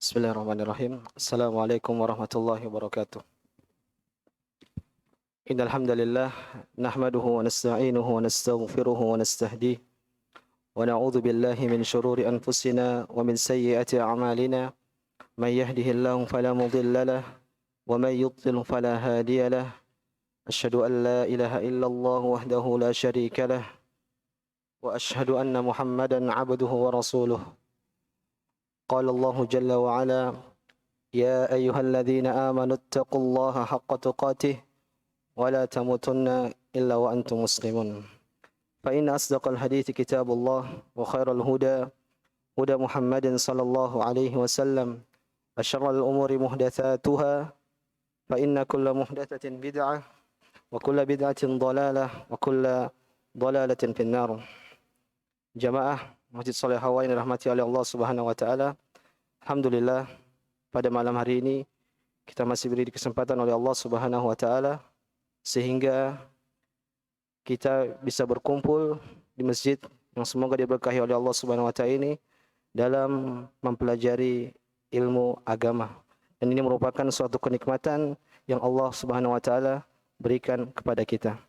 Bismillahirrahmanirrahim. Assalamualaikum warahmatullahi wabarakatuh. Innal hamdalillah nahmaduhu wa nasta'inuhu wa nastaghfiruhu wa nastahdihi wa na'udzu billahi min shururi anfusina wa min sayyiati a'malina. Man yahdihillahu fala mudilla lahu wa man yudlil fala hadiya lahu. Asyhadu an la ilaha illallah wahdahu la syarika lahu wa asyhadu anna Muhammadan 'abduhu wa rasuluh. Qala Allahu jalla wa 'ala يا أيها الذين آمنوا اتقوا الله حق تقاته ولا تموتن إلا وأنتم مسلمون فإن أصدق الحديث كتاب الله وخير الهدى هدى محمد صلى الله عليه وسلم وشر الأمور محدثاتها فإن كل محدثة بدعة وكل بدعة ضلالة وكل ضلالة في النار. Jamaah Masjid Shaleh Hawa yang dirahmati oleh Allah Subhanahu wa taala. Alhamdulillah, pada malam hari ini kita masih diberi kesempatan oleh Allah Subhanahu wa taala sehingga kita bisa berkumpul di masjid yang semoga diberkahi oleh Allah Subhanahu wa taala ini dalam mempelajari ilmu agama. Dan ini merupakan suatu kenikmatan yang Allah Subhanahu wa taala berikan kepada kita.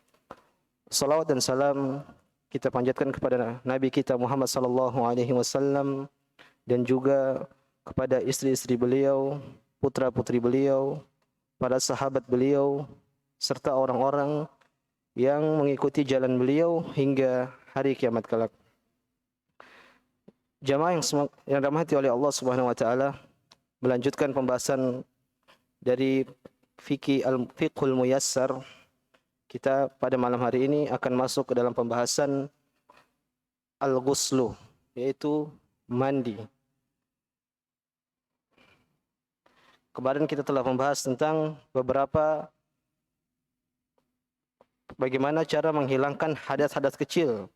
Salawat dan salam kita panjatkan kepada Nabi kita Muhammad sallallahu alaihi wasallam dan juga kepada istri-istri beliau, putra-putri beliau, para sahabat beliau, serta orang-orang yang mengikuti jalan beliau hingga hari kiamat kelak. Jamaah yang dirahmati oleh Allah Subhanahu wa taala, melanjutkan pembahasan dari Fiqhul Muyassar. Kita pada malam hari ini akan masuk ke dalam pembahasan al-ghuslu, yaitu mandi. Kemarin kita telah membahas tentang beberapa bagaimana cara menghilangkan hadas-hadas kecil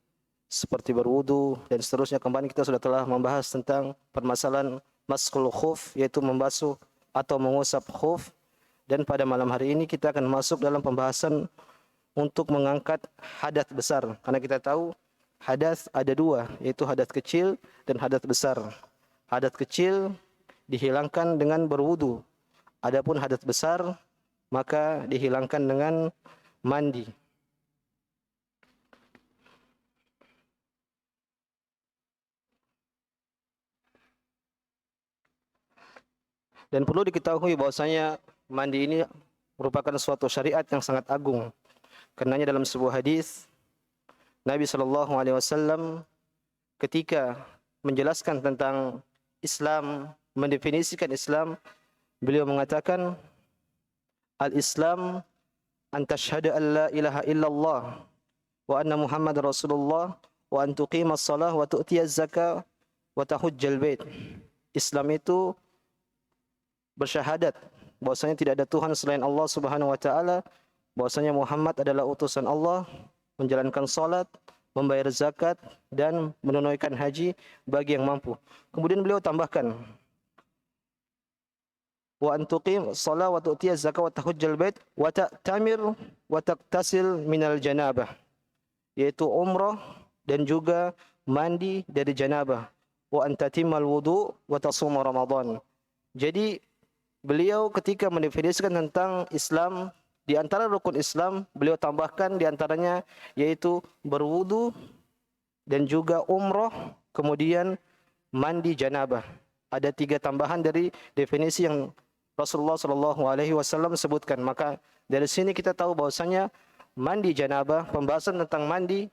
seperti berwudu dan seterusnya. Kemarin kita sudah telah membahas tentang permasalahan maskul khuf, yaitu membasuh atau mengusap khuf. Dan pada malam hari ini kita akan masuk dalam pembahasan untuk mengangkat hadas besar. Karena kita tahu hadas ada dua, yaitu hadas kecil dan hadas besar. Hadas kecil dihilangkan dengan berwudu. Adapun hadas besar maka dihilangkan dengan mandi. Dan perlu diketahui bahwasanya mandi ini merupakan suatu syariat yang sangat agung. Karenanya dalam sebuah hadis Nabi sallallahu alaihi wasallam ketika menjelaskan tentang Islam, mendefinisikan Islam, beliau mengatakan al-Islam an tashhadu an la ilaha illallah wa anna Muhammad Rasulullah wa an tuqimas shalah wa tu'tiyaz zakah wa tahujjal bait. Islam itu bersyahadat bahwasanya tidak ada Tuhan selain Allah Subhanahu wa taala, bahwasanya Muhammad adalah utusan Allah, menjalankan salat, membayar zakat dan menunaikan haji bagi yang mampu. Kemudian beliau tambahkan wa antuqim shalah wa tu'tiyaz zakah wa tahujjal bait wa ta'tamir wa taqtasil minal janabah, yaitu umrah dan juga mandi dari janabah, wa antatimal wudu wa tasum ramadan. Jadi beliau ketika mendefinisikan tentang Islam, di antara rukun Islam beliau tambahkan di antaranya yaitu berwudu dan juga umrah, kemudian mandi janabah. Ada 3 tambahan dari definisi yang Rasulullah sallallahu alaihi wasallam sebutkan. Maka dari sini kita tahu bahwasanya mandi janabah, pembahasan tentang mandi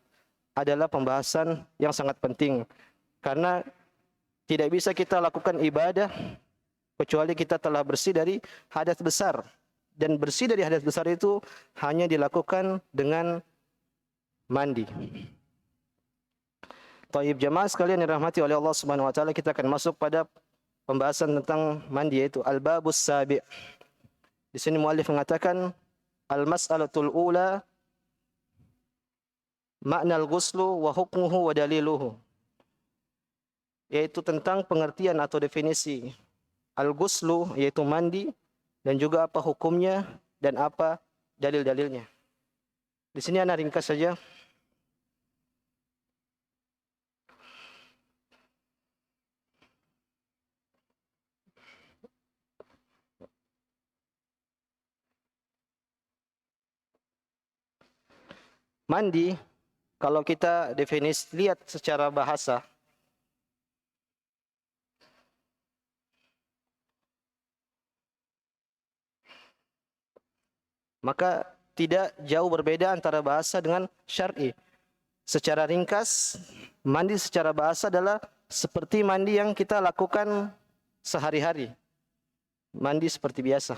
adalah pembahasan yang sangat penting. Karena tidak bisa kita lakukan ibadah kecuali kita telah bersih dari hadas besar. Dan bersih dari hadas besar itu hanya dilakukan dengan mandi. Taib jamaah sekalian yang dirahmati oleh Allah Subhanahu wa taala, kita akan masuk pada pembahasan tentang mandi, yaitu al-babus sabi'. Di sini muallif mengatakan al-mas'alatul ula makna al-ghuslu wa hukmuhu wa daliluhu, yaitu tentang pengertian atau definisi al-ghuslu, yaitu mandi, dan juga apa hukumnya dan apa dalil-dalilnya. Di sini ana ringkas saja. Mandi, kalau kita definisi lihat secara bahasa, maka tidak jauh berbeda antara bahasa dengan syar'i. Secara ringkas, mandi secara bahasa adalah seperti mandi yang kita lakukan sehari-hari. Mandi seperti biasa.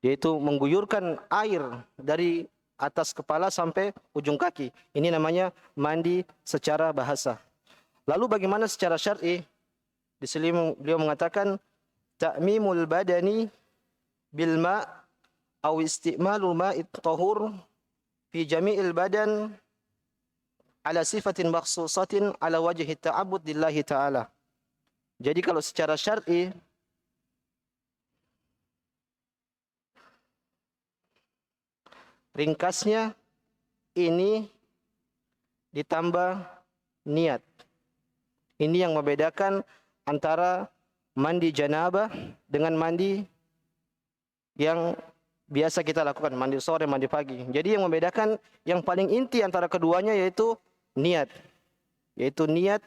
Yaitu mengguyurkan air dari atas kepala sampai ujung kaki. Ini namanya mandi secara bahasa. Lalu bagaimana secara syar'i? Di sini beliau mengatakan ta'mimul badani bil ma' aw isti'malul ma'it tahur fi jami'il badan ala sifatin makhsusatin ala wajhi ta'abbud lillahi ta'ala. Jadi kalau secara syar'i, ringkasnya ini ditambah niat. Ini yang membedakan antara mandi janabah dengan mandi yang biasa kita lakukan, mandi sore, mandi pagi. Jadi yang membedakan yang paling inti antara keduanya yaitu niat. Yaitu niat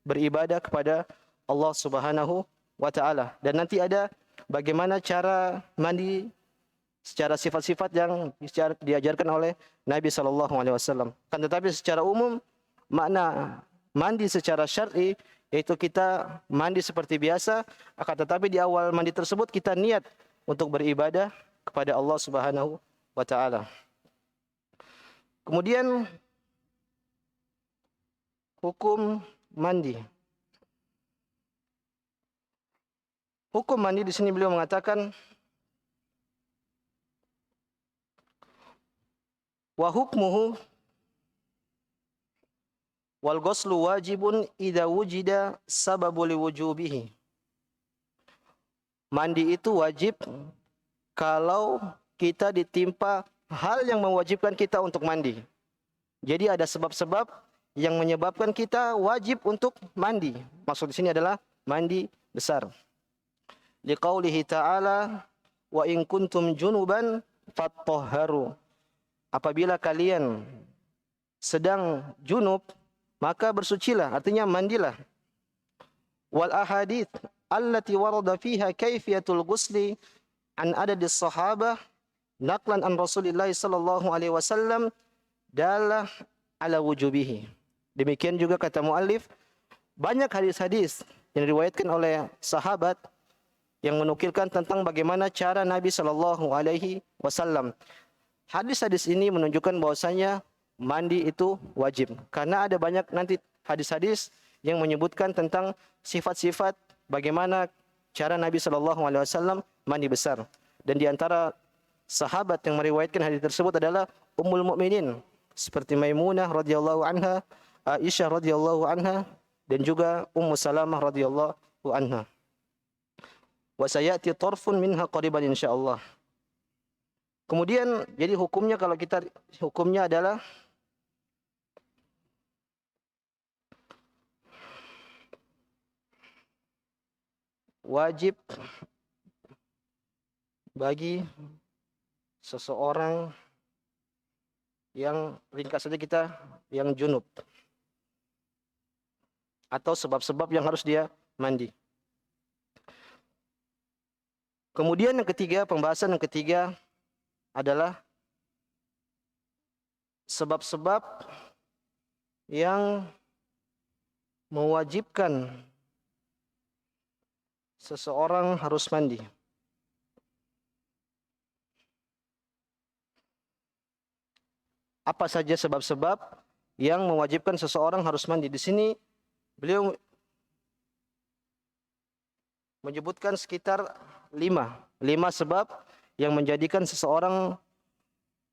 beribadah kepada Allah Subhanahu wa taala. Dan nanti ada bagaimana cara mandi secara sifat-sifat yang diajarkan oleh Nabi sallallahu alaihi wasallam. Kan tetapi secara umum makna mandi secara syar'i yaitu kita mandi seperti biasa, akan tetapi di awal mandi tersebut kita niat untuk beribadah kepada Allah Subhanahu wa taala. Kemudian hukum mandi. Hukum mandi di sini beliau mengatakan wa hukmuhu wal ghuslu wajibun idza wujida sababu liwujubihi. Mandi itu wajib kalau kita ditimpa hal yang mewajibkan kita untuk mandi. Jadi ada sebab-sebab yang menyebabkan kita wajib untuk mandi. Maksud di sini adalah mandi besar. Liqaulihi ta'ala wa in kuntum junuban fattahharu. Apabila kalian sedang junub, maka bersucilah, artinya mandilah. Wal ahadits allati warada fiha kaifiyatul ghusli an adadis sahabah naqlan an Rasulillah sallallahu alaihi wasallam dalah ala wujubihi. Demikian juga kata muallif, banyak hadis-hadis yang diriwayatkan oleh sahabat yang menukilkan tentang bagaimana cara Nabi sallallahu alaihi wasallam. Hadis-hadis ini menunjukkan bahwasanya mandi itu wajib. Karena ada banyak nanti hadis-hadis yang menyebutkan tentang sifat-sifat bagaimana cara Nabi sallallahu alaihi wasallam mandi besar. Dan di antara sahabat yang meriwayatkan hadis tersebut adalah Ummul Mukminin seperti Maimunah radhiyallahu anha, Aisyah radhiyallahu anha, dan juga Ummu Salamah radhiyallahu anha. Wa sayati tarfun minha qariban insyaallah. Kemudian jadi hukumnya adalah wajib bagi seseorang yang ringkas saja kita yang junub atau sebab-sebab yang harus dia mandi. Kemudian pembahasan yang ketiga adalah sebab-sebab yang mewajibkan seseorang harus mandi. Apa saja sebab-sebab yang mewajibkan seseorang harus mandi? Di sini beliau menyebutkan sekitar 5 sebab yang menjadikan seseorang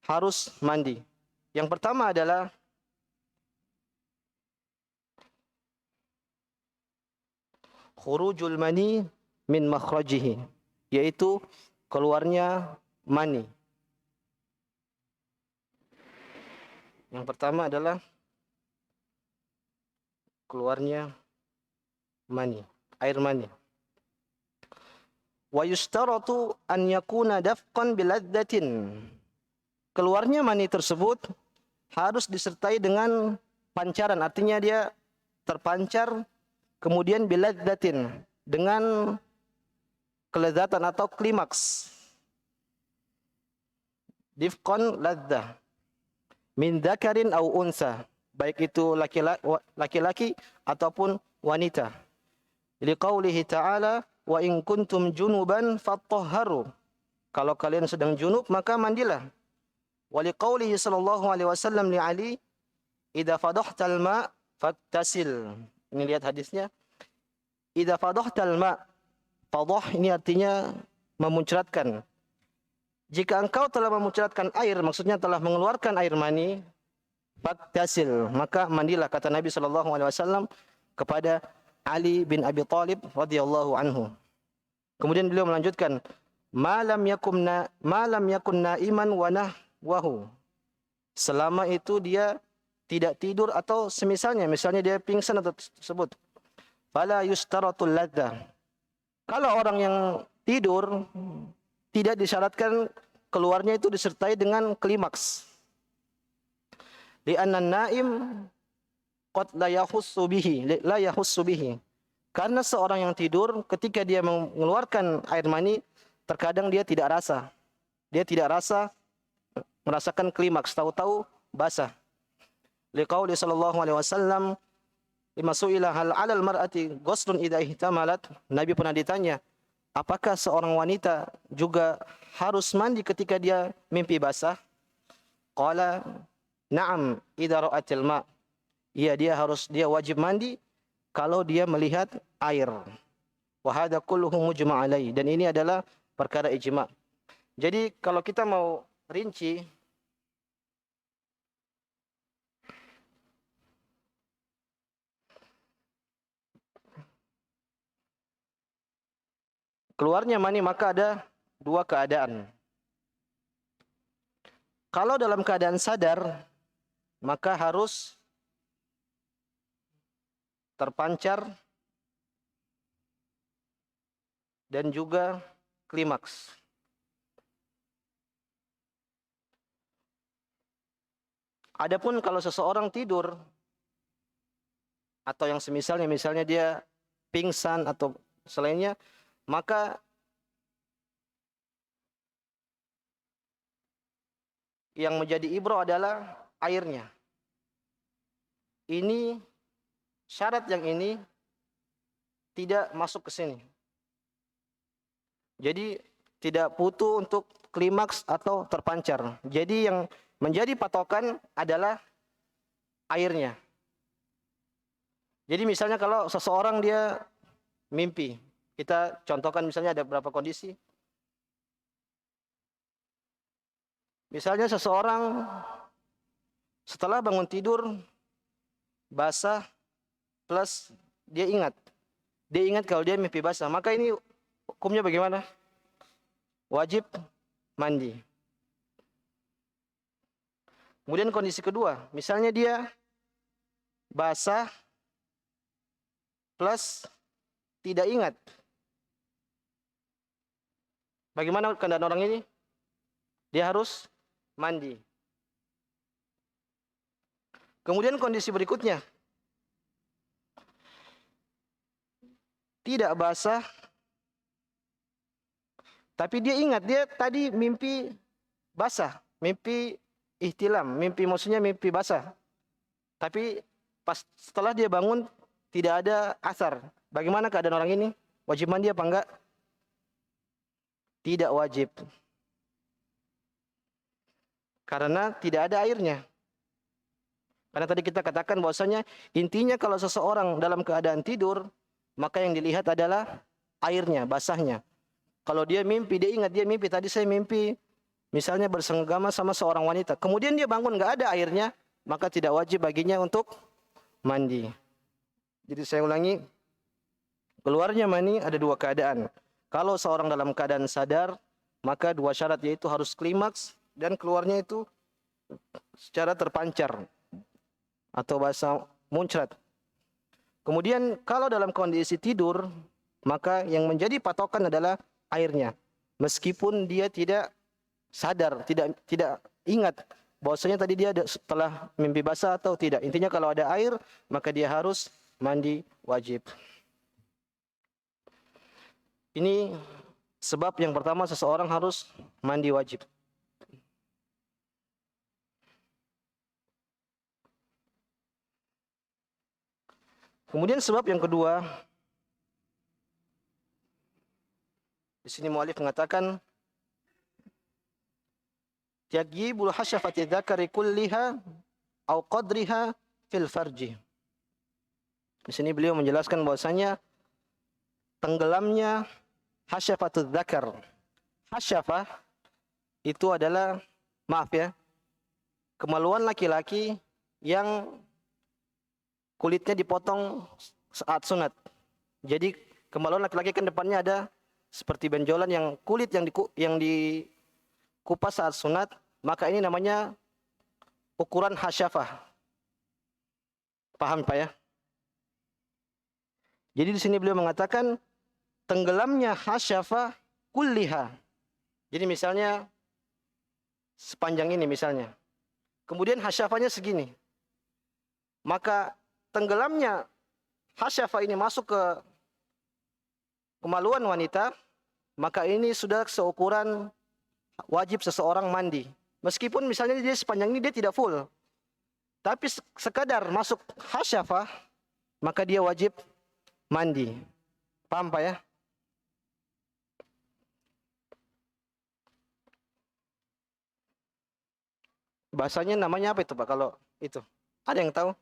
harus mandi. Yang pertama adalah khurujul mani min makhrajihi, yaitu keluarnya mani. Yang pertama adalah keluarnya mani, air mani. Wa yushtaratu an yakuna dafqan biladzatin. Keluarnya mani tersebut harus disertai dengan pancaran, artinya dia terpancar, kemudian biladzatin, dengan kelezatan atau klimaks. Difqan ladzah min dzakarin au unsa, baik itu laki-laki ataupun wanita. Liqaulihi ta'ala wa in kuntum junuban fattahharu, kalau kalian sedang junub maka mandilah. Wa liqaulihi sallallahu alaihi wasallam li Ali idza fadahtal ma fattasil. Ini lihat hadisnya, idza fadahtal ma, fadah ini artinya memuncratkan. Jika engkau telah memuncratkan air, maksudnya telah mengeluarkan air mani, fattasil, maka mandilah, kata Nabi sallallahu alaihi wasallam kepada Ali bin Abi Thalib radhiyallahu anhu. Kemudian beliau melanjutkan, malam yakun naiman wa nahwahu, selama itu dia tidak tidur atau semisalnya, misalnya dia pingsan atau tersebut. Fala yustaratul ladzah, kalau orang yang tidur tidak disyaratkan keluarnya itu disertai dengan klimaks. Li'anna naim qad la yahussu bihi. Karena seorang yang tidur ketika dia mengeluarkan air mani, terkadang dia tidak rasa. Dia tidak merasakan klimaks, tahu-tahu basah. Liqauli sallallahu alaihi wasallam, lima su'ila hal 'alal mar'ati ghuslun idza ihtamalat. Nabi pernah ditanya, apakah seorang wanita juga harus mandi ketika dia mimpi basah? Qala na'am idza ra'atil ma'. Iya, dia wajib mandi kalau dia melihat air. Wa hadza kulluhu mujma' alaihi, dan ini adalah perkara ijma'. Jadi kalau kita mau rinci, keluarnya mani maka ada dua keadaan. Kalau dalam keadaan sadar, maka harus terpancar dan juga klimaks. Adapun kalau seseorang tidur atau yang semisalnya, misalnya dia pingsan atau selainnya, maka yang menjadi ibrah adalah airnya. Ini syarat yang ini tidak masuk ke sini. Jadi tidak butuh untuk klimaks atau terpancar. Jadi yang menjadi patokan adalah airnya. Jadi misalnya kalau seseorang dia mimpi, kita contohkan misalnya ada beberapa kondisi. Misalnya seseorang setelah bangun tidur basah, plus dia ingat kalau dia mimpi basah, maka ini hukumnya bagaimana? Wajib mandi. Kemudian kondisi kedua, misalnya dia basah plus tidak ingat. Bagaimana keadaan orang ini? Dia harus mandi. Kemudian kondisi berikutnya, tidak basah, tapi dia ingat, dia tadi mimpi basah, mimpi ihtilam, maksudnya mimpi basah. Tapi setelah dia bangun, tidak ada asar. Bagaimana keadaan orang ini? Wajib mandi apa enggak? Tidak wajib. Karena tidak ada airnya. Karena tadi kita katakan bahwasanya intinya kalau seseorang dalam keadaan tidur, maka yang dilihat adalah airnya, basahnya. Kalau dia mimpi, dia ingat dia mimpi, tadi saya mimpi misalnya bersenggama sama seorang wanita. Kemudian dia bangun nggak ada airnya, maka tidak wajib baginya untuk mandi. Jadi saya ulangi, keluarnya mani ada dua keadaan. Kalau seorang dalam keadaan sadar, maka dua syarat, yaitu harus klimaks dan keluarnya itu secara terpancar atau bahasa muncrat. Kemudian kalau dalam kondisi tidur, maka yang menjadi patokan adalah airnya. Meskipun dia tidak sadar, tidak ingat bahwasanya tadi dia telah mimpi basah atau tidak. Intinya kalau ada air, maka dia harus mandi wajib. Ini sebab yang pertama seseorang harus mandi wajib. Kemudian sebab yang kedua, di sini mu'alif mengatakan tagyibul hasyafati dzakari kulliha au qadriha fil farji. Di sini beliau menjelaskan bahwasanya tenggelamnya hasyafatul dzakar. Hasyafah itu adalah, maaf ya, kemaluan laki-laki yang kulitnya dipotong saat sunat. Jadi kemaluan laki-laki kan depannya ada seperti benjolan yang kulit yang dikupas saat sunat, maka ini namanya ukuran hasyafah. Paham Pak ya? Jadi di sini beliau mengatakan tenggelamnya hasyafah kulliha. Jadi misalnya sepanjang ini misalnya. Kemudian hasyafahnya segini. Maka tenggelamnya hasyafah ini masuk ke kemaluan wanita, maka ini sudah seukuran wajib seseorang mandi. Meskipun misalnya dia sepanjang ini dia tidak full, tapi sekadar masuk hasyafah, maka dia wajib mandi. Paham Pak ya? Bahasanya namanya apa itu Pak kalau itu? Ada yang tahu?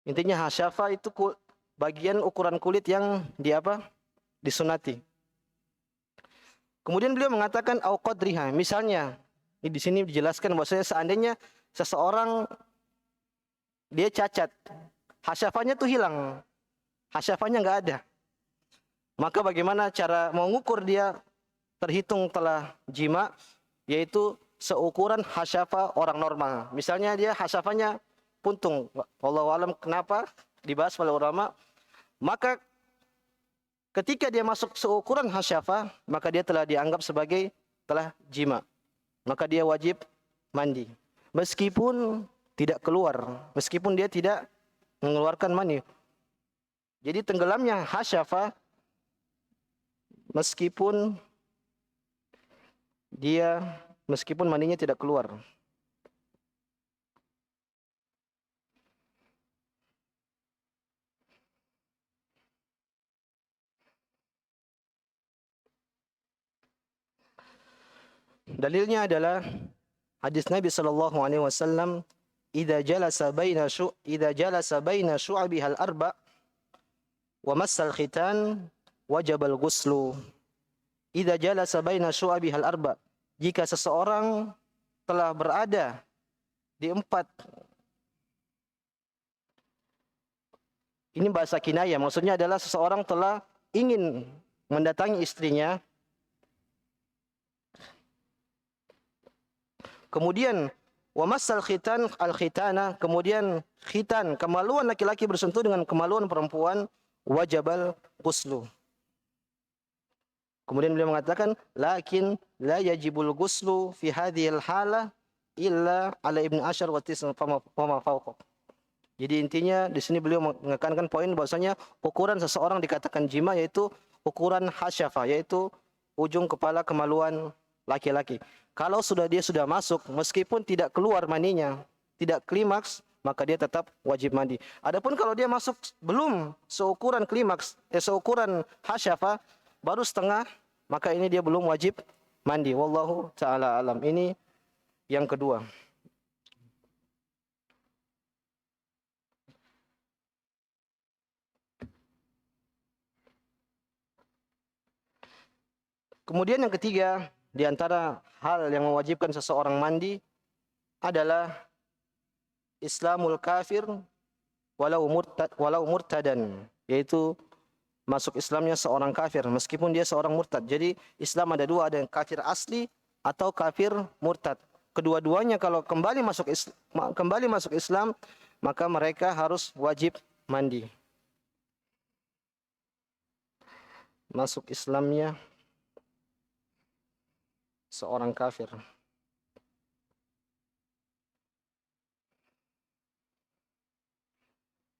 Intinya hasyafa itu bagian ukuran kulit yang disunati. Kemudian beliau mengatakan au qadriha. Misalnya, di sini dijelaskan bahwasanya seandainya seseorang dia cacat, hasyafanya tuh hilang. Hasyafanya enggak ada. Maka bagaimana cara mengukur dia terhitung telah jima, yaitu seukuran hasyafa orang normal. Misalnya dia hasyafanya puntung, wallahu alam kenapa dibahas oleh ulama, maka ketika dia masuk seukuran hasyafah, maka dia telah dianggap sebagai telah jima, maka dia wajib mandi meskipun tidak keluar, meskipun dia tidak mengeluarkan mani. Jadi tenggelamnya hasyafah meskipun maninya tidak keluar. Dalilnya adalah hadis Nabi sallallahu alaihi wasallam, "Idza jalasa baina syu'abihal arba' wa massal khitan wajibal ghuslu." Idza jalasa baina syu'abihal arba', jika seseorang telah berada di empat, ini bahasa kinayah, maksudnya adalah seseorang telah ingin mendatangi istrinya, kemudian wa massal khitan al-khitana, kemudian khitan, kemaluan laki-laki bersentuh dengan kemaluan perempuan, wajabal ghuslu. Kemudian beliau mengatakan lakin la yajibul ghuslu fi hadhil hala illa ala ibn asyar wa tis'a fama fawqa. Jadi intinya di sini beliau menekankan poin bahwasanya ukuran seseorang dikatakan jima yaitu ukuran hasyafah, yaitu ujung kepala kemaluan laki-laki. Kalau dia sudah masuk, meskipun tidak keluar maninya, tidak klimaks, maka dia tetap wajib mandi. Adapun kalau dia masuk belum seukuran klimaks, seukuran hasyafah, baru setengah, maka ini dia belum wajib mandi. Wallahu ta'ala alam. Ini yang kedua. Kemudian yang ketiga, di antara hal yang mewajibkan seseorang mandi adalah Islamul kafir walau murtadan, yaitu masuk Islamnya seorang kafir meskipun dia seorang murtad. Jadi Islam ada dua, ada yang kafir asli atau kafir murtad. Kedua-duanya kalau kembali masuk Islam, maka mereka harus wajib mandi. Masuk Islamnya seorang kafir.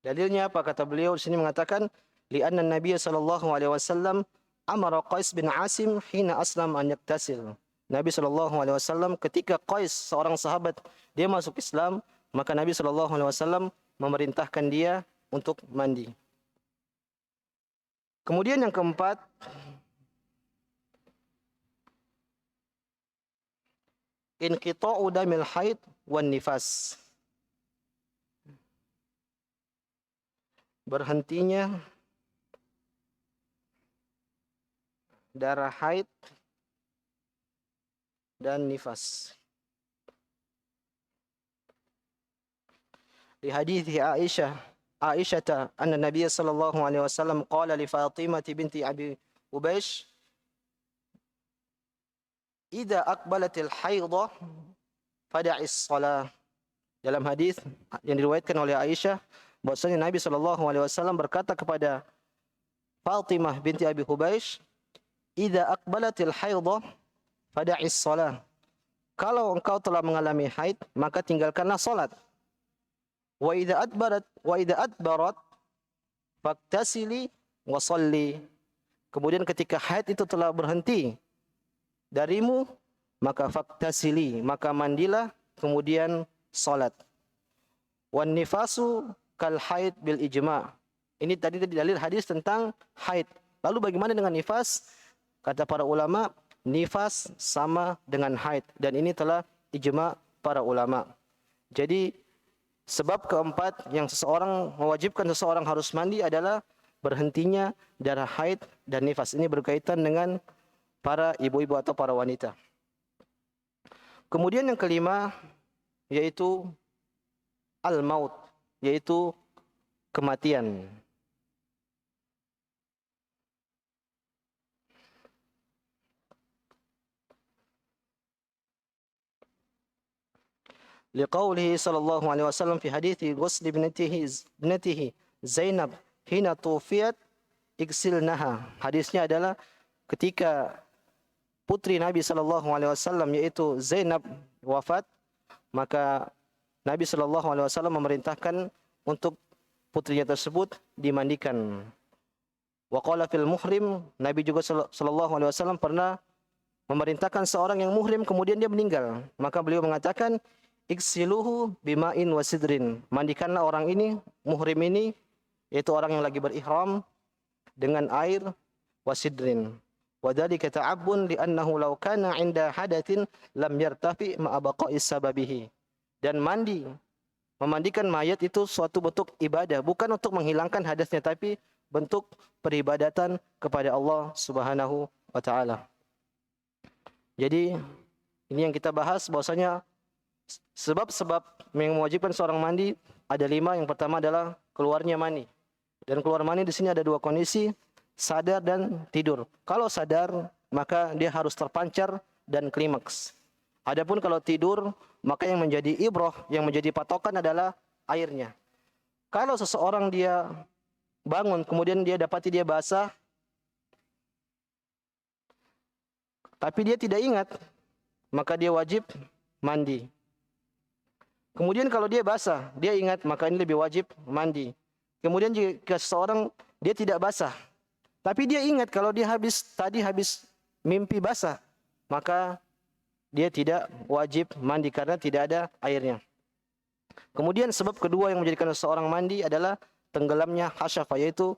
Dalilnya apa? Kata beliau di sini mengatakan, li'anna Nabi sallallahu alaihi wasallam amara Qais bin Asim hina aslam an yaktasil. Nabi sallallahu alaihi wasallam ketika Qais seorang sahabat dia masuk Islam, maka Nabi sallallahu alaihi wasallam memerintahkan dia untuk mandi. Kemudian yang keempat, inqita'u damil haid wan nifas. Berhentinya darah haid dan nifas. Di hadis Aisyah anna Nabi sallallahu alaihi wasallam qala li Fatimah binti Abi Ubaysh idza aqbalatil haidha fada'is shalah. Dalam hadis yang diriwayatkan oleh Aisyah bahwasanya Nabi sallallahu alaihi wasallam berkata kepada Fatimah binti Abi Hubaysh, "Idza aqbalatil haidha fada'is shalah." Kalau engkau telah mengalami haid, maka tinggalkanlah salat. Wa idza adbarat faktasili wa shalli. Kemudian ketika haid itu telah berhenti darimu, maka faktasili, maka mandilah, kemudian salat. Wan nifasu kal haid bil ijma'. Ini tadi dalil hadis tentang haid. Lalu bagaimana dengan nifas? Kata para ulama, nifas sama dengan haid, dan ini telah ijma' para ulama. Jadi sebab keempat yang mewajibkan seseorang harus mandi adalah berhentinya darah haid dan nifas. Ini berkaitan dengan para ibu-ibu atau para wanita. Kemudian yang kelima yaitu al-maut, yaitu kematian. Liqaulihi sallallahu alaihi wasallam fi hadithi ghusl ibnatihi Zainab hina tufiyat igsilnaha. Hadisnya adalah ketika putri Nabi sallallahu alaihi wasallam yaitu Zainab wafat, maka Nabi sallallahu alaihi wasallam memerintahkan untuk putrinya tersebut dimandikan. Wa qala fil muhrim, Nabi juga sallallahu alaihi wasallam pernah memerintahkan seorang yang muhrim kemudian dia meninggal, maka beliau mengatakan iksiluhu bima'in wasidrin. Mandikanlah orang ini, muhrim ini, yaitu orang yang lagi berihram, dengan air wasidrin. Wadhalika ta'abbun li'annahu law kana 'inda hadatsin lam yartafi ma'a baqa'is sababihi. Dan memandikan mayat itu suatu bentuk ibadah, bukan untuk menghilangkan hadasnya, tapi bentuk peribadatan kepada Allah Subhanahu wa taala. Jadi ini yang kita bahas, bahwasanya sebab-sebab yang mewajibkan seorang mandi ada 5. Yang pertama adalah keluarnya mani. Dan keluar mani di sini ada 2 kondisi, sadar dan tidur. Kalau sadar, maka dia harus terpancar dan klimaks. Adapun kalau tidur, maka yang menjadi ibrah, yang menjadi patokan adalah airnya. Kalau seseorang dia bangun, kemudian dia dapati dia basah, tapi dia tidak ingat, maka dia wajib mandi. Kemudian kalau dia basah, dia ingat, maka ini lebih wajib mandi. Kemudian jika seseorang dia tidak basah, tapi dia ingat kalau dia habis mimpi basah, maka dia tidak wajib mandi karena tidak ada airnya. Kemudian sebab kedua yang menjadikan seseorang mandi adalah tenggelamnya hasyafah, yaitu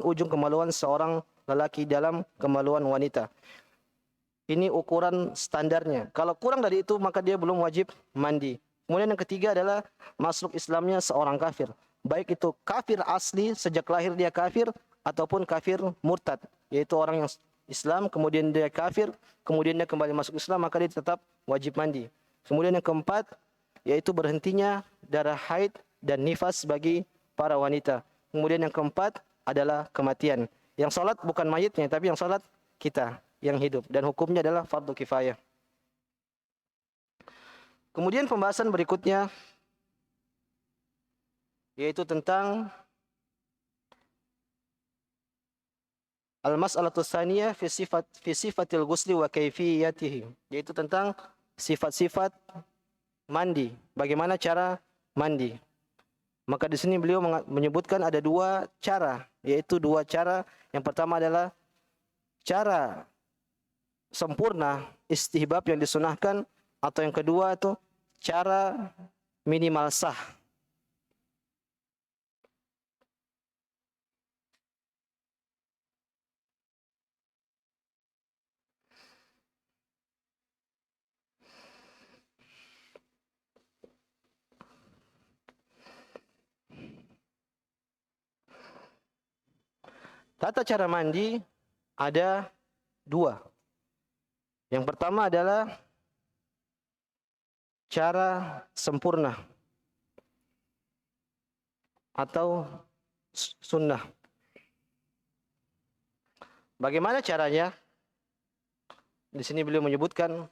ujung kemaluan seorang lelaki dalam kemaluan wanita. Ini ukuran standarnya. Kalau kurang dari itu, maka dia belum wajib mandi. Kemudian yang ketiga adalah masuk Islamnya seorang kafir. Baik itu kafir asli, sejak lahir dia kafir, ataupun kafir murtad, yaitu orang yang Islam, kemudian dia kafir, kemudian dia kembali masuk Islam, maka dia tetap wajib mandi. Kemudian yang keempat, yaitu berhentinya darah haid dan nifas bagi para wanita. Kemudian yang keempat adalah kematian. Yang sholat bukan mayitnya, tapi yang sholat kita yang hidup, dan hukumnya adalah fardu kifayah. Kemudian pembahasan berikutnya yaitu tentang al-mas'alatu tsaniyah fi sifatil ghusli wa kaifiyatihi, yaitu tentang sifat-sifat mandi, bagaimana cara mandi. Maka di sini beliau menyebutkan ada dua cara, yaitu dua cara. Yang pertama adalah cara sempurna istihbab yang disunahkan, atau yang kedua itu cara minimal sah. Tata cara mandi ada dua. Yang pertama adalah cara sempurna atau sunnah. Bagaimana caranya? Di sini beliau menyebutkan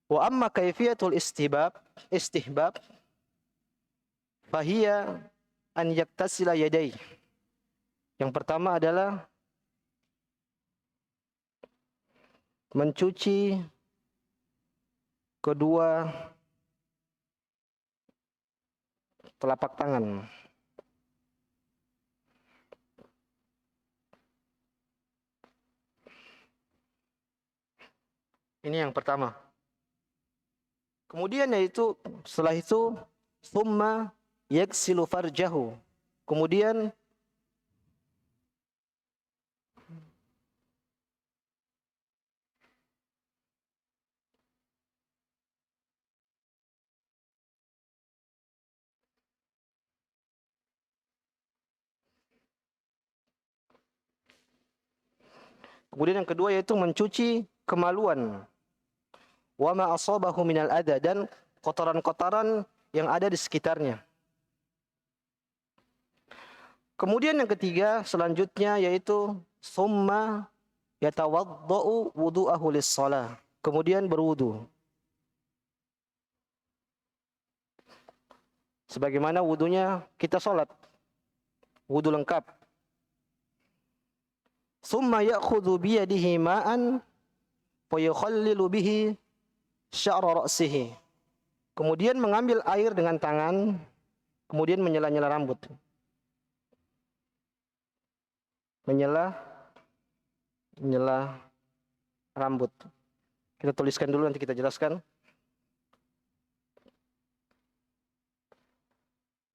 wa amma kaifiyatul istihbab fahiya an yaktasila yadayhi. Yang pertama adalah mencuci kedua telapak tangan. Ini yang pertama. Kemudian yaitu setelah itu thumma yaksilu farjahu. Kemudian yang kedua yaitu mencuci kemaluan. Wa ma asabahu minal adha, dan kotoran-kotoran yang ada di sekitarnya. Kemudian yang ketiga selanjutnya yaitu summa yatawaddau wudu'ahu lis-shalah. Kemudian berwudu. Sebagaimana wudunya kita salat. Wudu lengkap. Summa ya'khudhu bi yadihi ma'an fa yukhallilu bihi sya'ra ra'sihi. Kemudian mengambil air dengan tangan, kemudian menyela-nyela rambut. Menyela rambut. Kita tuliskan dulu, nanti kita jelaskan.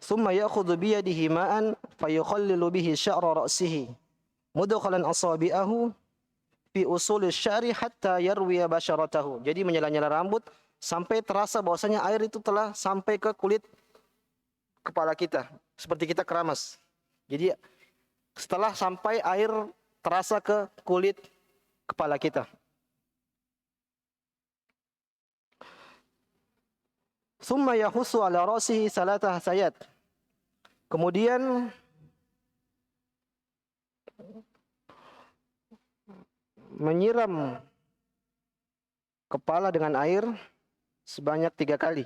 Summa ya'khudhu bi yadihi ma'an fa yukhallilu bihi sya'ra ra'sihi mudkhalan asabi'ahu fi usulis sya'ri hatta yarwiya basyaratahu. Jadi menyela-nyela rambut sampai terasa bahwasanya air itu telah sampai ke kulit kepala kita, seperti kita keramas. Jadi setelah sampai air terasa ke kulit kepala kita. Summa yahussu ala ra'sihi salatah sayat. Kemudian menyiram kepala dengan air sebanyak 3 kali.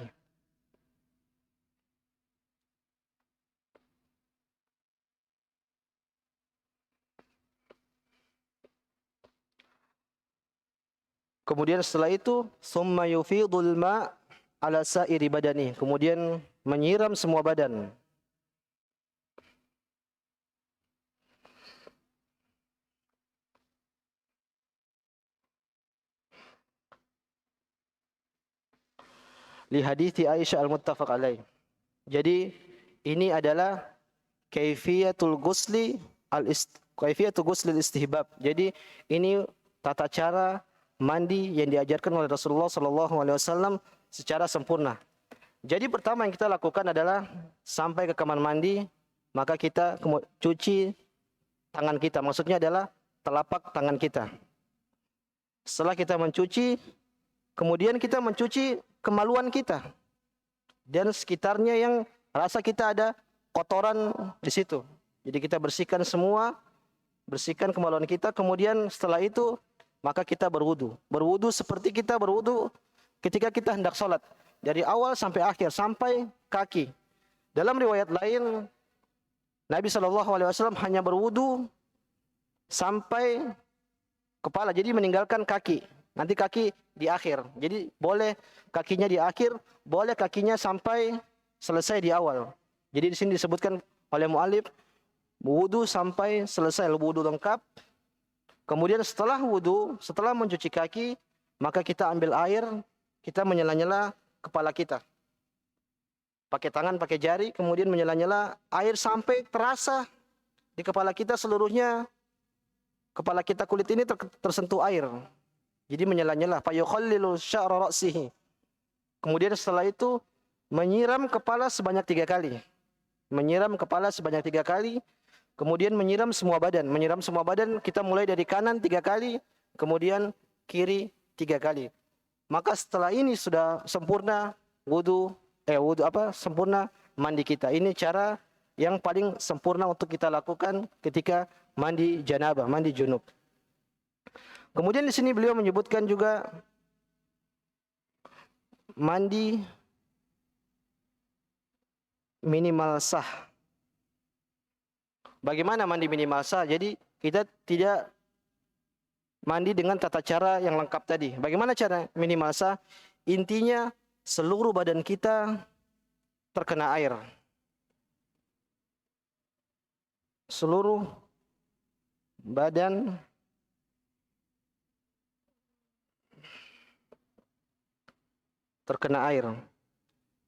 Kemudian setelah itu summa yufidul ma' ala sa'iri badani. Kemudian menyiram semua badan. Li hadithi Aisyah al-muttafaq alaih. Jadi ini adalah kaifiyatul ghusli istihbab. Jadi ini tata cara mandi yang diajarkan oleh Rasulullah sallallahu alaihi wasallam secara sempurna. Jadi pertama yang kita lakukan adalah sampai ke kamar mandi, maka kita cuci tangan kita. Maksudnya adalah telapak tangan kita. Setelah kita mencuci, kemudian kita mencuci kemaluan kita dan sekitarnya yang rasa kita ada kotoran di situ. Jadi kita bersihkan semua bersihkan kemaluan kita, kemudian setelah itu maka kita berwudu. Berwudu seperti kita berwudu ketika kita hendak sholat, dari awal sampai akhir, sampai kaki. Dalam riwayat lain, Nabi SAW hanya berwudu sampai kepala, jadi meninggalkan kaki. Nanti kaki di akhir. Jadi boleh kakinya di akhir, boleh kakinya sampai selesai di awal. Jadi di sini disebutkan oleh mu'allif, wudu sampai selesai, wudu lengkap. Kemudian setelah wudu, setelah mencuci kaki, maka kita ambil air, kita menyela-nyela kepala kita. Pakai tangan, pakai jari, kemudian menyela-nyela air sampai terasa di kepala kita seluruhnya. Kepala kita, kulit ini tersentuh air. Jadi menyela-nyela. Fayukhallilu sya'ra ra'sihi. Kemudian setelah itu menyiram kepala sebanyak 3 kali. Menyiram kepala sebanyak 3 kali. Kemudian menyiram semua badan. Menyiram semua badan kita mulai dari kanan 3 kali. Kemudian kiri 3 kali. Maka setelah ini sudah sempurna sempurna mandi kita. Ini cara yang paling sempurna untuk kita lakukan ketika mandi janabah, mandi junub. Kemudian di sini beliau menyebutkan juga mandi minimal sah. Bagaimana mandi minimal sah? Jadi kita tidak mandi dengan tata cara yang lengkap tadi. Bagaimana cara minimal sah? Intinya seluruh badan kita terkena air. Seluruh badan terkena air.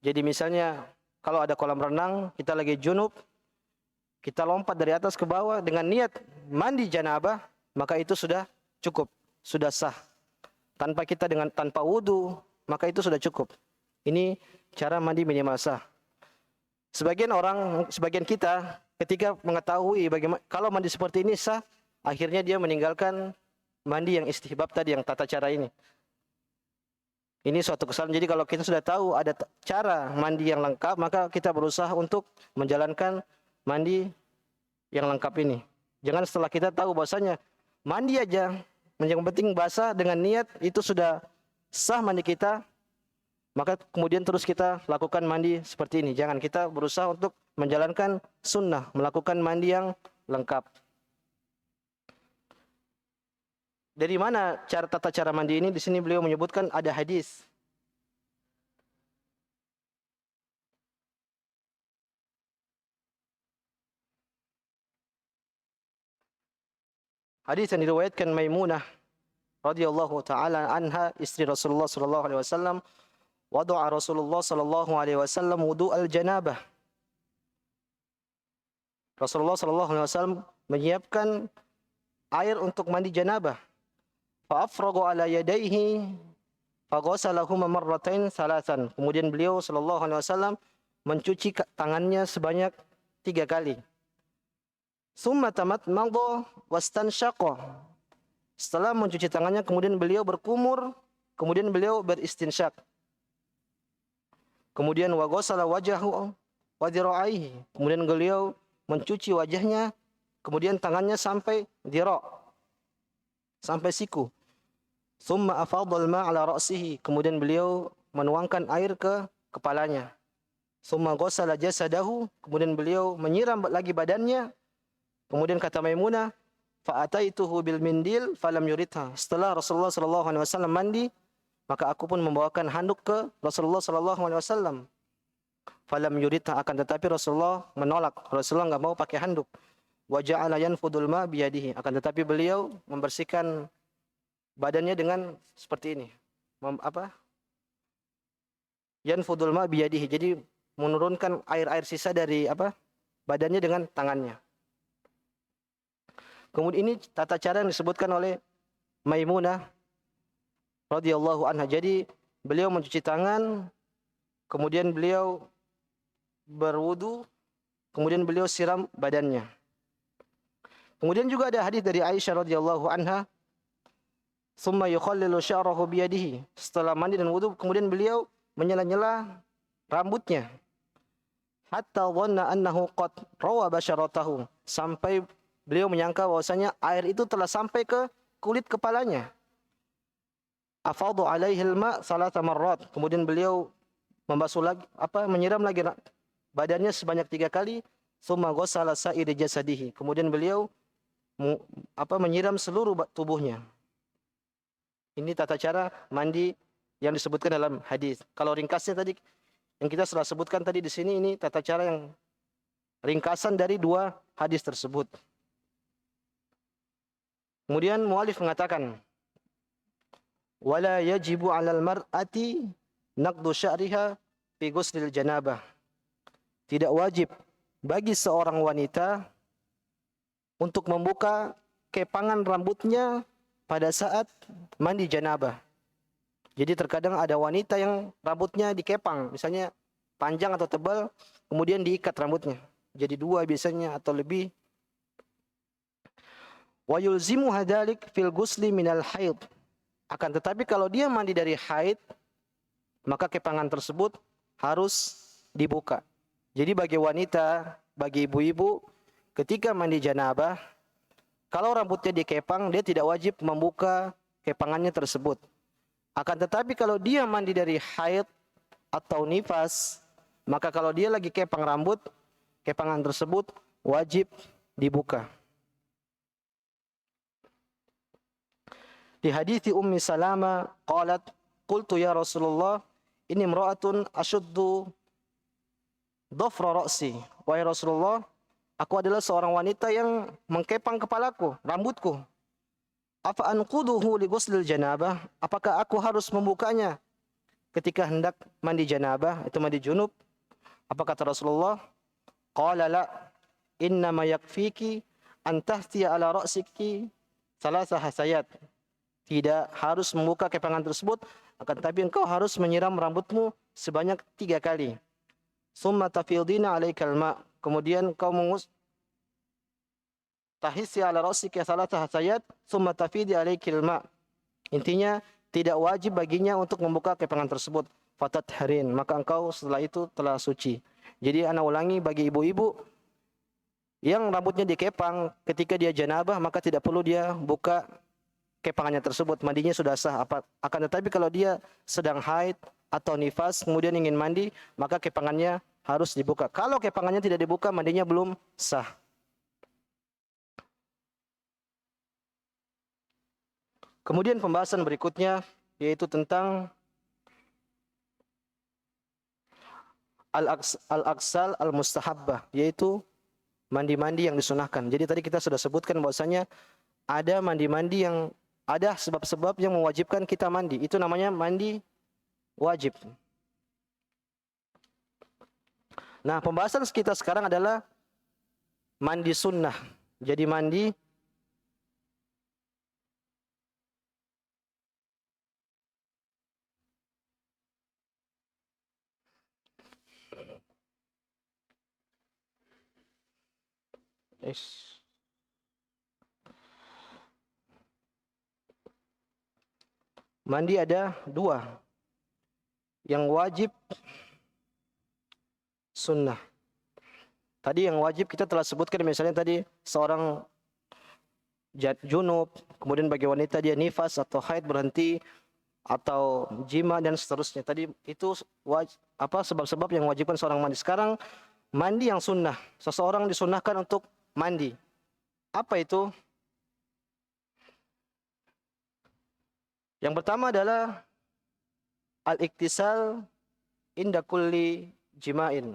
Jadi misalnya kalau ada kolam renang, kita lagi junub, kita lompat dari atas ke bawah dengan niat mandi janabah, maka itu sudah cukup, sudah sah. Tanpa wudu, maka itu sudah cukup. Ini cara mandi minimal sah. Sebagian kita ketika mengetahui bagaimana kalau mandi seperti ini sah, akhirnya dia meninggalkan mandi yang istihbab tadi, yang tata cara ini. Ini suatu kesalahan. Jadi kalau kita sudah tahu ada cara mandi yang lengkap, maka kita berusaha untuk menjalankan mandi yang lengkap ini. Jangan setelah kita tahu bahwasanya mandi aja, yang penting basah dengan niat, itu sudah sah mandi kita, maka kemudian terus kita lakukan mandi seperti ini. Jangan, kita berusaha untuk menjalankan sunnah, melakukan mandi yang lengkap. Dari mana tata cara mandi ini? Di sini beliau menyebutkan ada hadis. Hadis yang diriwayatkan Maimunah radhiyallahu taala anha, istri Rasulullah sallallahu alaihi wasallam, wada'a Rasulullah sallallahu alaihi wasallam wudu'al janabah. Rasulullah sallallahu alaihi wasallam menyiapkan air untuk mandi janabah. Fa afraga ala yadayhi fa ghasalahuma marratain salasan. Kemudian beliau sallallahu alaihi wasallam mencuci tangannya sebanyak 3 kali. Summa tamatmadha wastanshaqa. Setelah mencuci tangannya, kemudian beliau berkumur, kemudian beliau beristinsyak. Kemudian wa ghassala wajhahu wa dhira'aihi. Kemudian beliau mencuci wajahnya, kemudian tangannya sampai dhira', sampai siku. Summa afadha al-ma' ala ra'sihi. Kemudian beliau menuangkan air ke kepalanya. Summa ghassala jasadahu. Kemudian beliau menyiram lagi badannya. Kemudian kata Maimunah, fa'ataituhu bil mindil falam yuritha. Setelah Rasulullah sallallahu alaihi wasallam mandi, maka aku pun membawakan handuk ke Rasulullah sallallahu alaihi wasallam. Falam yuritha, akan tetapi Rasulullah menolak. Rasulullah enggak mau pakai handuk. Wa ja'ala yanfudul ma biyadihi, akan tetapi beliau membersihkan badannya dengan seperti ini. Yanfudul ma biyadihi, jadi menurunkan air-air sisa dari badannya dengan tangannya. Kemudian ini tata cara yang disebutkan oleh Maimunah radhiyallahu anha. Jadi beliau mencuci tangan, kemudian beliau berwudu, kemudian beliau siram badannya. Kemudian juga ada hadis dari Aisyah radhiyallahu anha, "Tsumma yukhallilu sya'rahu biyadihi." Setelah mandi dan wudu, kemudian beliau menyela-nyela rambutnya. Hatta dhanna annahu qad rawa basharatahu, sampai beliau menyangka bahwasanya air itu telah sampai ke kulit kepalanya. Afadhu alaihi al-ma' salasa marrat. Kemudian beliau membasuh lagi, menyiram lagi badannya sebanyak 3 kali. Tsumma ghassala sa'ira jasadihi. Kemudian beliau menyiram seluruh tubuhnya. Ini tata cara mandi yang disebutkan dalam hadis. Kalau ringkasnya tadi yang kita sudah sebutkan tadi di sini, ini tata cara yang ringkasan dari 2 hadis tersebut. Kemudian muallif mengatakan, wala yajibu 'alal mar'ati naqdu sya'riha fi ghuslil janabah. Tidak wajib bagi seorang wanita untuk membuka kepangan rambutnya pada saat mandi janabah. Jadi terkadang ada wanita yang rambutnya dikepang, misalnya panjang atau tebal, kemudian diikat rambutnya. Jadi 2 biasanya atau lebih. Wa yulzimu hadzalik fil ghusli minal haid. Akan tetapi kalau dia mandi dari haid, maka kepangan tersebut harus dibuka. Jadi bagi wanita, bagi ibu-ibu, ketika mandi janabah, kalau rambutnya dikepang, dia tidak wajib membuka kepangannya tersebut. Akan tetapi kalau dia mandi dari haid atau nifas, maka kalau dia lagi kepang rambut, kepangan tersebut wajib dibuka. Di hadits Ummi Salama qalat qultu ya Rasulullah inni imra'atun ashuddu dhafra ra'si. Wahai Rasulullah, aku adalah seorang wanita yang mengkepang kepalaku, rambutku. Afa anquduhu li ghuslil janabah? Apakah aku harus membukanya ketika hendak mandi janabah, itu mandi junub? Apa kata Rasulullah? Qala la, inna ma yakfiki an tahtiya ala ra'siki thalatha hasayat. Tidak harus membuka kepangan tersebut, akan tetapi engkau harus menyiram rambutmu sebanyak 3 kali. Summa tafidina alaikal ma. Kemudian engkau tahisi ala ra'sika thalatha hasayat, summa tafidi alaikil ma. Intinya tidak wajib baginya untuk membuka kepangan tersebut. Fatatharin, maka engkau setelah itu telah suci. Jadi ana ulangi bagi ibu-ibu yang rambutnya dikepang ketika dia janabah, maka tidak perlu dia buka kepangannya tersebut, mandinya sudah sah. Akan tetapi kalau dia sedang haid atau nifas kemudian ingin mandi, maka kepangannya harus dibuka. Kalau kepangannya tidak dibuka, mandinya belum sah. Kemudian pembahasan berikutnya yaitu tentang al-aksal al-mustahabbah, yaitu mandi-mandi yang disunahkan. Jadi tadi kita sudah sebutkan bahwasanya ada mandi-mandi yang ada sebab-sebab yang mewajibkan kita mandi. Itu namanya mandi wajib. Nah, pembahasan kita sekarang adalah mandi sunnah. Jadi mandi mandi ada 2. Yang wajib, sunnah. Tadi yang wajib kita telah sebutkan, misalnya tadi seorang junub, kemudian bagi wanita dia nifas atau haid berhenti, atau jima dan seterusnya. Tadi itu sebab-sebab yang wajibkan seorang mandi. Sekarang mandi yang sunnah. Seseorang disunnahkan untuk mandi. Apa itu? Yang pertama adalah al-iktisal inda kulli jima'in.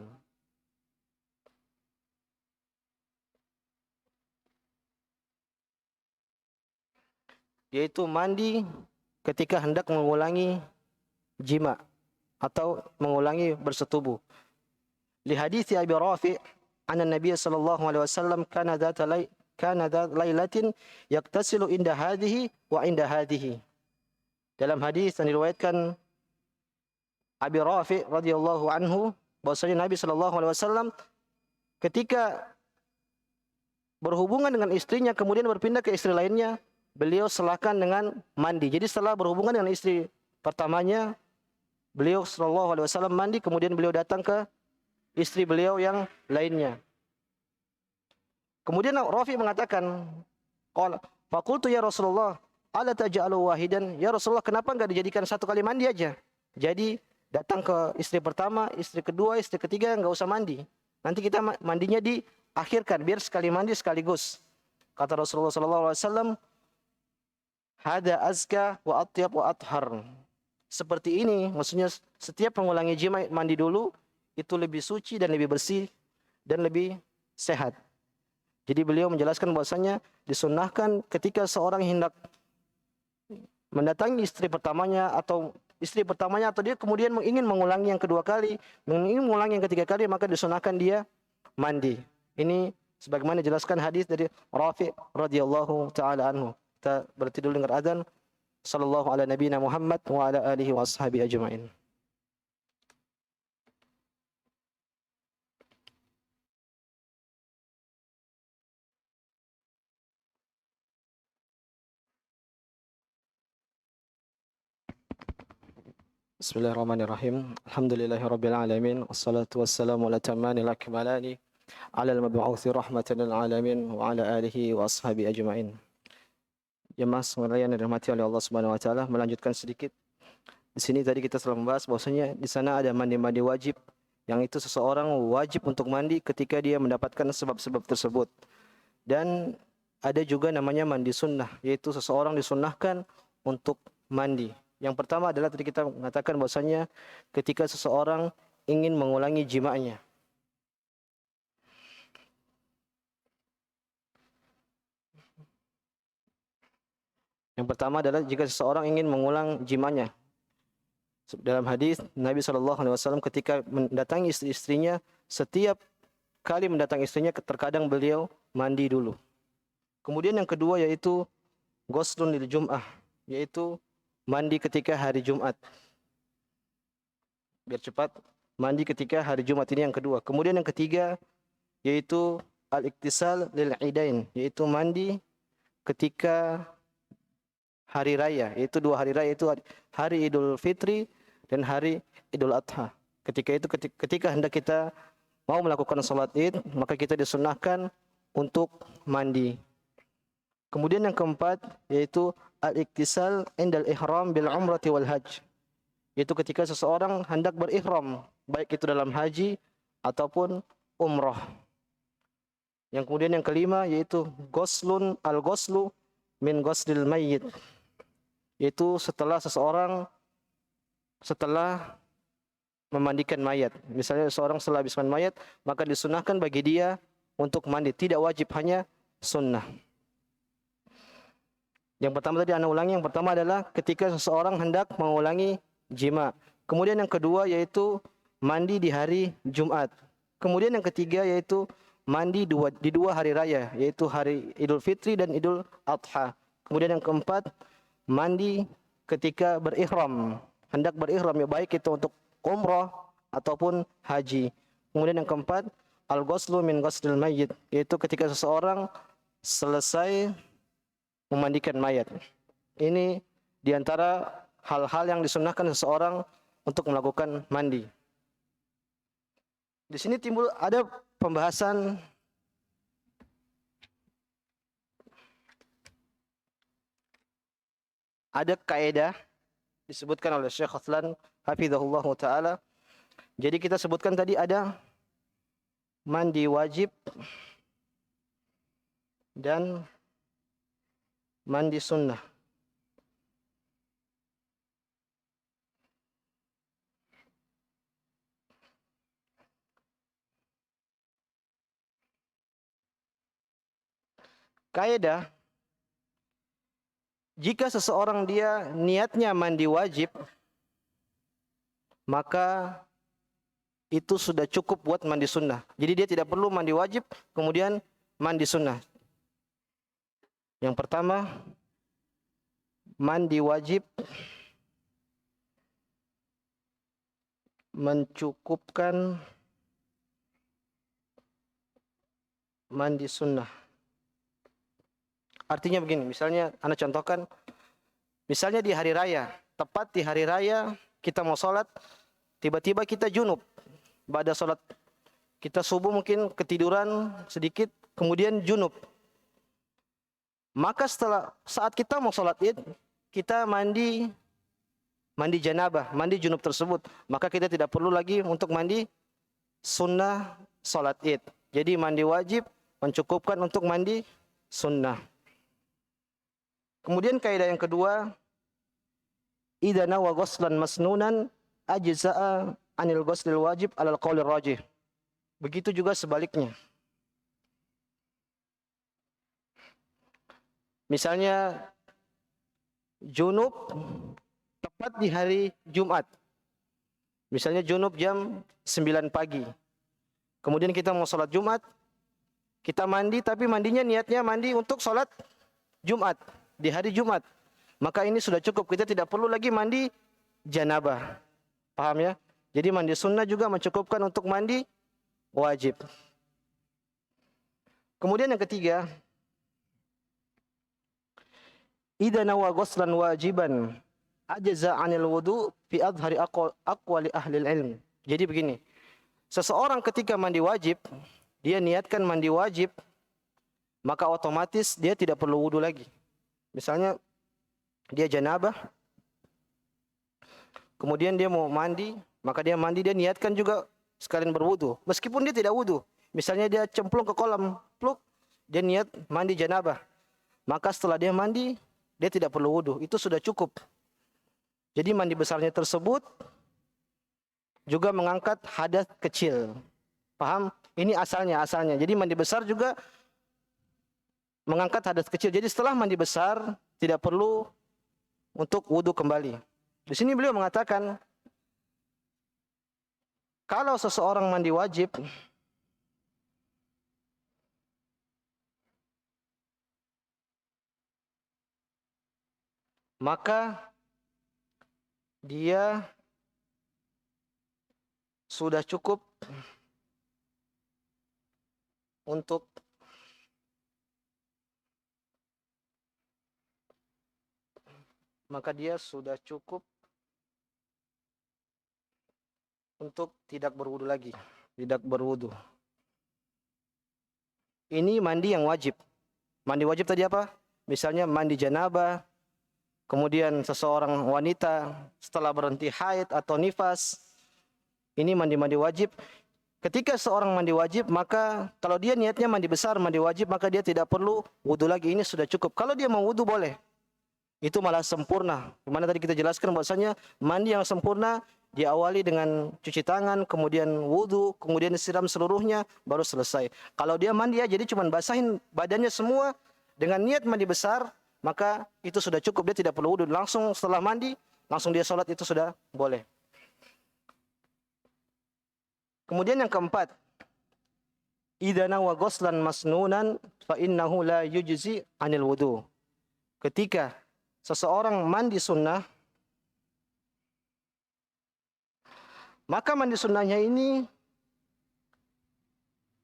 Yaitu mandi ketika hendak mengulangi jima atau mengulangi bersetubuh. Li hadits Abi Rafi' anna Nabiy sallallahu alaihi wasallam kana dzata lailatin yaktasilu inda hadhihi wa inda hadhihi. Dalam hadis yang diriwayatkan Abi Rafi' radhiyallahu anhu bahwasanya Nabi sallallahu alaihi wasallam ketika berhubungan dengan istrinya kemudian berpindah ke istri lainnya, beliau selahkan dengan mandi. Jadi setelah berhubungan dengan istri pertamanya, beliau sallallahu alaihi wasallam mandi, kemudian beliau datang ke istri beliau yang lainnya. Kemudian Rafi mengatakan, qala faqultu ya Rasulullah, ala taj'alu wahidan? Ya Rasulullah, kenapa enggak dijadikan satu kali mandi aja? Jadi datang ke istri pertama, istri kedua, istri ketiga enggak usah mandi. Nanti kita mandinya diakhirkan biar sekali mandi sekaligus. Kata Rasulullah sallallahu alaihi wasallam, hada azka wa atyab wa athhar. Seperti ini, maksudnya setiap mengulangi jima mandi dulu itu lebih suci dan lebih bersih dan lebih sehat. Jadi beliau menjelaskan bahwasanya disunnahkan ketika seorang hendak mendatangi istri pertamanya atau dia kemudian ingin mengulangi yang kedua kali, ingin mengulangi yang ketiga kali, maka disunnahkan dia mandi. Ini sebagaimana dijelaskan hadis dari Rafi radhiyallahu taala anhu. Kita berhenti dulu dengar azan. Sallallahu ala nabiyina Muhammad wa ala alihi wa ashabihi ajma'in. Bismillahirrahmanirrahim. Alhamdulillahirabbil alamin. Wassalatu wassalamu ala tamanil akmalani ala al-mab'uthi rahmatan lil alamin wa ala alihi wa ashabihi ajma'in. Jemaah sekalian yang dirahmati oleh Allah Subhanahu wa taala, melanjutkan sedikit. Di sini tadi kita telah membahas bahwasanya di sana ada mandi-mandi wajib, yang itu seseorang wajib untuk mandi ketika dia mendapatkan sebab-sebab tersebut. Dan ada juga namanya mandi sunnah, yaitu seseorang disunnahkan untuk mandi. Yang pertama adalah tadi kita mengatakan bahwasanya ketika seseorang ingin mengulangi jima'nya. Yang pertama adalah jika seseorang ingin mengulang jima'nya. Dalam hadis Nabi SAW ketika mendatangi istri-istrinya, setiap kali mendatangi istrinya terkadang beliau mandi dulu. Kemudian yang kedua yaitu ghuslun lil jum'ah, yaitu mandi ketika hari Jumat. Biar cepat, mandi ketika hari Jumat, ini yang kedua. Kemudian yang ketiga yaitu al-iktisal lil idain, yaitu mandi ketika hari raya, yaitu dua hari raya, yaitu hari Idul Fitri dan hari Idul Adha. Ketika hendak kita mau melakukan salat Id, maka kita disunnahkan untuk mandi. Kemudian yang keempat yaitu al-iktisal indal ihram bil umrati wal hajj, yaitu ketika seseorang hendak berihram, baik itu dalam haji ataupun umrah. Yang kemudian yang kelima yaitu ghuslun al-ghuslu min ghuslil mayyit, yaitu setelah memandikan mayat. Misalnya seorang setelah habis mandi mayat, maka disunahkan bagi dia untuk mandi, tidak wajib, hanya sunnah. Yang pertama tadi anda ulangi, yang pertama adalah ketika seseorang hendak mengulangi jima. Kemudian yang kedua yaitu mandi di hari Jumat. Kemudian yang ketiga yaitu mandi di dua hari raya, yaitu hari Idul Fitri dan Idul Adha. Kemudian yang keempat, mandi ketika berihram, hendak berihram, ya baik itu untuk umrah ataupun haji. Kemudian yang keempat, al-ghuslu min ghuslil mayyit, yaitu ketika seseorang selesai memandikan mayat. Ini diantara hal-hal yang disunnahkan seseorang untuk melakukan mandi. Di sini timbul ada pembahasan ada kaidah disebutkan oleh Syekh Utsman hafizahullah taala. Jadi kita sebutkan tadi ada mandi wajib dan mandi sunnah. Kaidah, jika seseorang dia niatnya mandi wajib, maka itu sudah cukup buat mandi sunnah. Jadi dia tidak perlu mandi wajib kemudian mandi sunnah. Yang pertama, mandi wajib mencukupkan mandi sunnah. Artinya begini, misalnya Anda contohkan, misalnya di hari raya, tepat di hari raya kita mau sholat, tiba-tiba kita junub. Pada sholat kita subuh mungkin ketiduran sedikit, kemudian junub. Maka saat kita mau sholat id, kita mandi janabah, mandi junub tersebut. Maka kita tidak perlu lagi untuk mandi sunnah sholat id. Jadi mandi wajib mencukupkan untuk mandi sunnah. Kemudian kaidah yang kedua, idza nawa ghuslan masnunan ajza'a anil ghuslil wajib alal qaulir rajih. Begitu juga sebaliknya. Misalnya junub tepat di hari Jumat. Misalnya junub jam 9 pagi. Kemudian kita mau sholat Jumat, kita mandi, tapi mandinya niatnya mandi untuk sholat Jumat, di hari Jumat. Maka ini sudah cukup, kita tidak perlu lagi mandi janabah. Paham ya? Jadi mandi sunnah juga mencukupkan untuk mandi wajib. Kemudian yang ketiga, idza nawa ghuslan wajiban ajza 'anil wudu fi adhari aqwali ahli ilm. Jadi begini, seseorang ketika mandi wajib, dia niatkan mandi wajib, maka otomatis dia tidak perlu wudu lagi. Misalnya dia janabah, kemudian dia mau mandi, maka dia mandi, dia niatkan juga sekalian berwudu. Meskipun dia tidak wudu, misalnya dia cemplung ke kolam, pluk, dia niat mandi janabah. Maka setelah dia mandi, dia tidak perlu wudu. Itu sudah cukup. Jadi mandi besarnya tersebut juga mengangkat hadas kecil. Paham? Ini asalnya. Jadi mandi besar juga mengangkat hadas kecil. Jadi setelah mandi besar tidak perlu untuk wudu kembali. Di sini beliau mengatakan kalau seseorang mandi wajib, maka dia sudah cukup untuk tidak berwudu lagi, tidak berwudu. Ini mandi yang wajib. Mandi wajib tadi apa? Misalnya mandi janabah, kemudian seseorang wanita setelah berhenti haid atau nifas, ini mandi wajib. Ketika seorang mandi wajib, maka kalau dia niatnya mandi besar, mandi wajib, maka dia tidak perlu wudu lagi. Ini sudah cukup. Kalau dia mau wudu boleh. Itu malah sempurna. Dimana tadi kita jelaskan bahwasanya mandi yang sempurna diawali dengan cuci tangan, kemudian wudu, kemudian siram seluruhnya, baru selesai. Kalau dia mandi ya, jadi cuma basahin badannya semua dengan niat mandi besar, maka itu sudah cukup. Dia tidak perlu wudu. Langsung setelah mandi, langsung dia sholat, itu sudah boleh. Kemudian yang keempat, idza nawa ghuslan masnunan fa innahu la yujzi 'anil wudu. Ketika seseorang mandi sunnah, maka mandi sunnahnya ini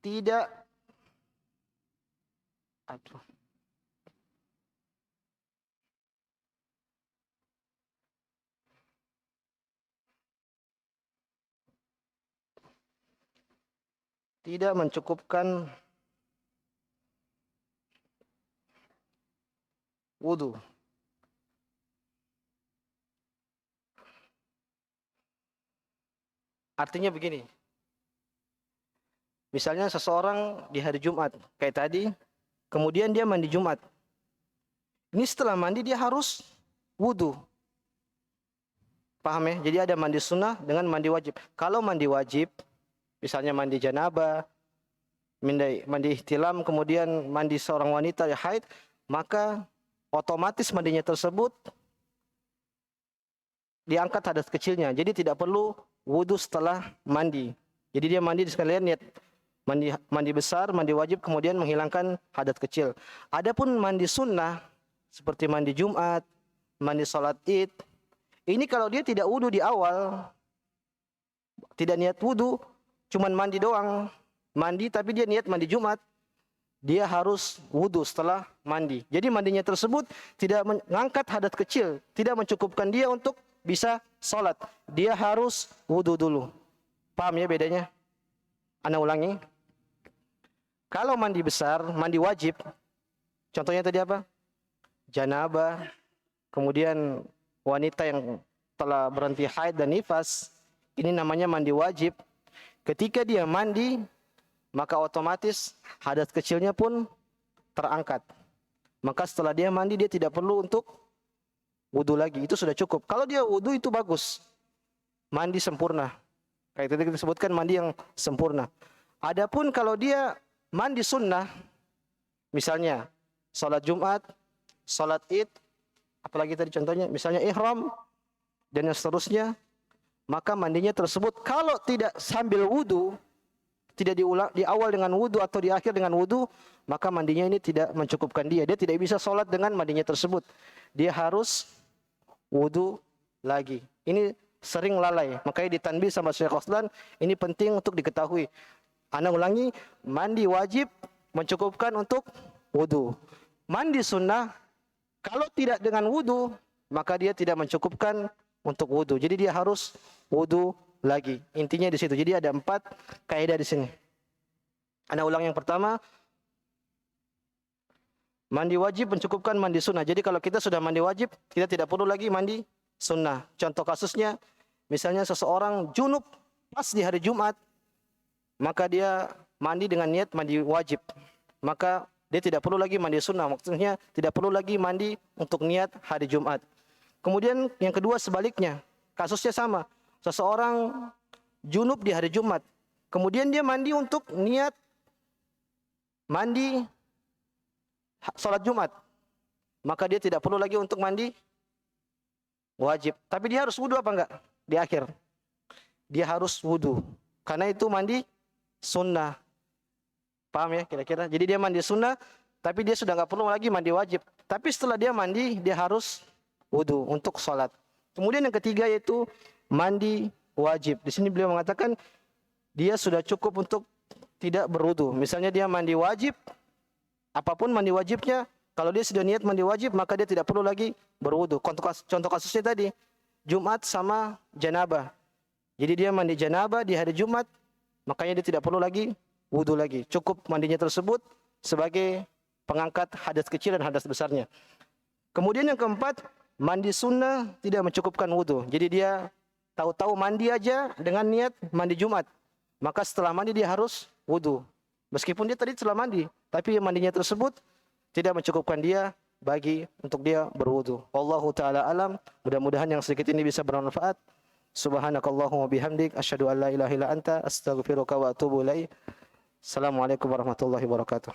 tidak mencukupkan wudu. Artinya begini, misalnya seseorang di hari Jumat, kayak tadi, kemudian dia mandi Jumat. Ini setelah mandi dia harus wudu. Paham ya? Jadi ada mandi sunnah dengan mandi wajib. Kalau mandi wajib, misalnya mandi janabah, mandi ihtilam, kemudian mandi seorang wanita yang haid, maka otomatis mandinya tersebut diangkat hadas kecilnya. Jadi tidak perlu wudu setelah mandi. Jadi dia mandi sekalian niat mandi besar, mandi wajib, kemudian menghilangkan hadas kecil. Adapun mandi sunnah seperti mandi Jumat, mandi salat Id, ini kalau dia tidak wudu di awal, tidak niat wudu, cuman mandi doang, mandi tapi dia niat mandi Jumat, dia harus wudu setelah mandi. Jadi mandinya tersebut tidak mengangkat hadas kecil, tidak mencukupkan dia untuk bisa sholat. Dia harus wudu dulu. Paham ya bedanya? Ana ulangi. Kalau mandi besar, mandi wajib, contohnya tadi apa? Janabah, kemudian wanita yang telah berhenti haid dan nifas, ini namanya mandi wajib. Ketika dia mandi, maka otomatis hadas kecilnya pun terangkat. Maka setelah dia mandi, dia tidak perlu untuk wudu lagi. Itu sudah cukup. Kalau dia wudu itu bagus. Mandi sempurna. Kayak tadi kita sebutkan mandi yang sempurna. Adapun kalau dia mandi sunnah, misalnya salat Jumat, salat Id, apalagi tadi contohnya, misalnya ihram dan yang seterusnya, maka mandinya tersebut kalau tidak sambil wudu, tidak diulang di awal dengan wudu atau di akhir dengan wudu, maka mandinya ini tidak mencukupkan dia. Dia tidak bisa sholat dengan mandinya tersebut. Dia harus wudu lagi. Ini sering lalai. Makanya ditanbih sama Syekh Khoslan, ini penting untuk diketahui. Ana ulangi, mandi wajib mencukupkan untuk wudu. Mandi sunnah, kalau tidak dengan wudu, maka dia tidak mencukupkan untuk wudu. Jadi dia harus wudu lagi. Intinya di situ. Jadi ada 4 kaidah di sini. Ana ulang yang pertama, mandi wajib mencukupkan mandi sunnah. Jadi kalau kita sudah mandi wajib, kita tidak perlu lagi mandi sunnah. Contoh kasusnya, misalnya seseorang junub pas di hari Jumat, maka dia mandi dengan niat mandi wajib. Maka dia tidak perlu lagi mandi sunnah. Maksudnya tidak perlu lagi mandi untuk niat hari Jumat. Kemudian yang kedua sebaliknya, kasusnya sama. Seseorang junub di hari Jumat, kemudian dia mandi untuk niat mandi salat Jumat, maka dia tidak perlu lagi untuk mandi wajib. Tapi dia harus wudu apa enggak? Di akhir dia harus wudu, karena itu mandi sunnah. Paham ya kira-kira? Jadi dia mandi sunnah, tapi dia sudah enggak perlu lagi mandi wajib. Tapi setelah dia mandi, dia harus wudu untuk salat. Kemudian yang ketiga yaitu mandi wajib. Di sini beliau mengatakan dia sudah cukup untuk tidak berwudu. Misalnya dia mandi wajib, apapun mandi wajibnya, kalau dia sudah niat mandi wajib, maka dia tidak perlu lagi berwudu. Contoh kasusnya tadi, Jumat sama janabah. Jadi dia mandi janabah di hari Jumat, makanya dia tidak perlu lagi wudu lagi. Cukup mandinya tersebut sebagai pengangkat hadas kecil dan hadas besarnya. Kemudian yang keempat, mandi sunnah tidak mencukupkan wudu. Jadi dia tahu-tahu mandi aja dengan niat mandi Jumat, maka setelah mandi dia harus wudu. Meskipun dia tadi setelah mandi, tapi mandinya tersebut tidak mencukupkan dia bagi untuk dia berwudu. Wallahu taala alam. Mudah-mudahan yang sedikit ini bisa bermanfaat. Subhanakallahumma bihamdik asyhadu an la ilaha illa anta astaghfiruka wa atubu ilaik. Assalamualaikum warahmatullahi wabarakatuh.